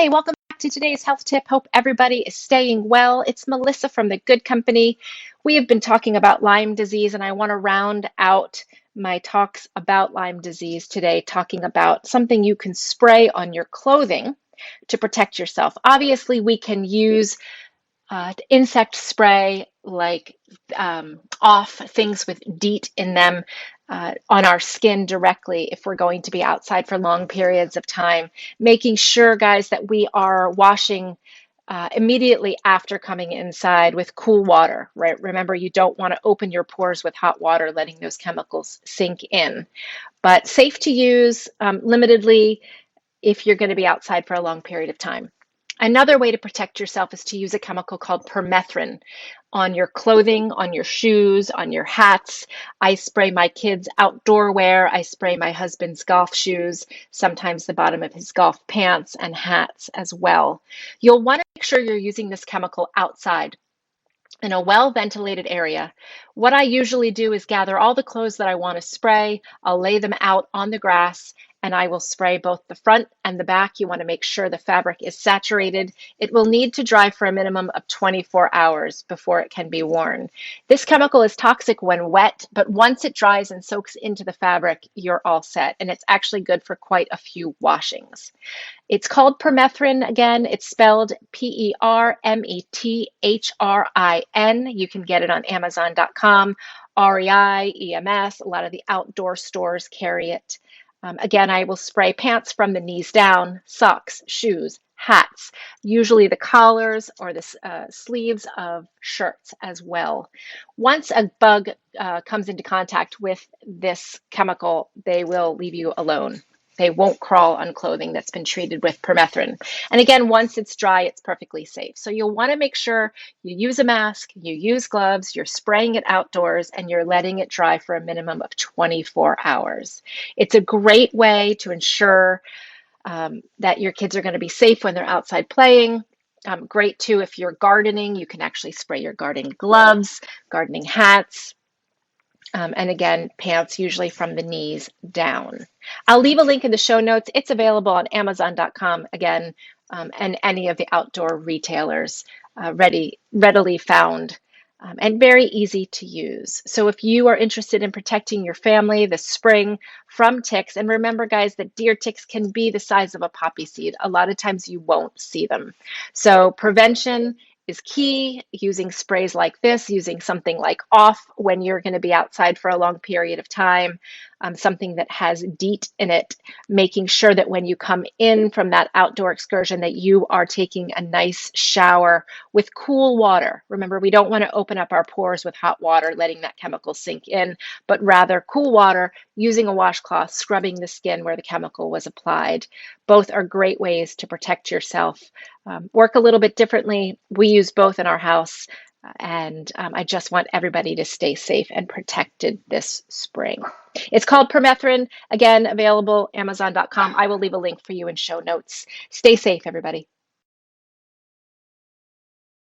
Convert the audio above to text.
Hey, welcome back to today's health tip. Hope everybody is staying well. It's Melissa from The Good Company. We have been talking about Lyme disease, and I want to round out my talks about Lyme disease today, talking about something you can spray on your clothing to protect yourself. Obviously, we can use insect spray like off things with DEET in them on our skin directly if we're going to be outside for long periods of time, making sure, guys, that we are washing immediately after coming inside with cool water, right? Remember, you don't want to open your pores with hot water, letting those chemicals sink in. But safe to use limitedly if you're going to be outside for a long period of time. Another way to protect yourself is to use a chemical called permethrin on your clothing, on your shoes, on your hats. I spray my kids' outdoor wear. I spray my husband's golf shoes, sometimes the bottom of his golf pants and hats as well. You'll want to make sure you're using this chemical outside in a well-ventilated area. What I usually do is gather all the clothes that I want to spray. I'll lay them out on the grass and I will spray both the front and the back. You want to make sure the fabric is saturated. It will need to dry for a minimum of 24 hours before it can be worn. This chemical is toxic when wet, but once it dries and soaks into the fabric, you're all set. And it's actually good for quite a few washings. It's called permethrin. Again, it's spelled Permethrin. You can get it on Amazon.com, REI, EMS. A lot of the outdoor stores carry it. Again, I will spray pants from the knees down, socks, shoes, hats, usually the collars or the sleeves of shirts as well. Once a bug comes into contact with this chemical, they will leave you alone. They won't crawl on clothing that's been treated with permethrin. And again, once it's dry, it's perfectly safe. So you'll want to make sure you use a mask, you use gloves, you're spraying it outdoors, and you're letting it dry for a minimum of 24 hours. It's a great way to ensure that your kids are going to be safe when they're outside playing. Great too, if you're gardening, you can actually spray your gardening gloves, gardening hats, and again, pants usually from the knees down. I'll leave a link in the show notes. It's available on Amazon.com again, and any of the outdoor retailers, readily found and very easy to use. So if you are interested in protecting your family this spring from ticks, and remember, guys, that deer ticks can be the size of a poppy seed. A lot of times you won't see them. So prevention is key, using sprays like this, using something like off when you're going to be outside for a long period of time, something that has DEET in it, making sure that when you come in from that outdoor excursion that you are taking a nice shower with cool water. Remember, we don't want to open up our pores with hot water, letting that chemical sink in, but rather cool water, using a washcloth, scrubbing the skin where the chemical was applied. Both are great ways to protect yourself. Work a little bit differently. We use both in our house, and I just want everybody to stay safe and protected this spring. It's called permethrin. Again, available Amazon.com. I will leave a link for you in show notes. Stay safe, everybody.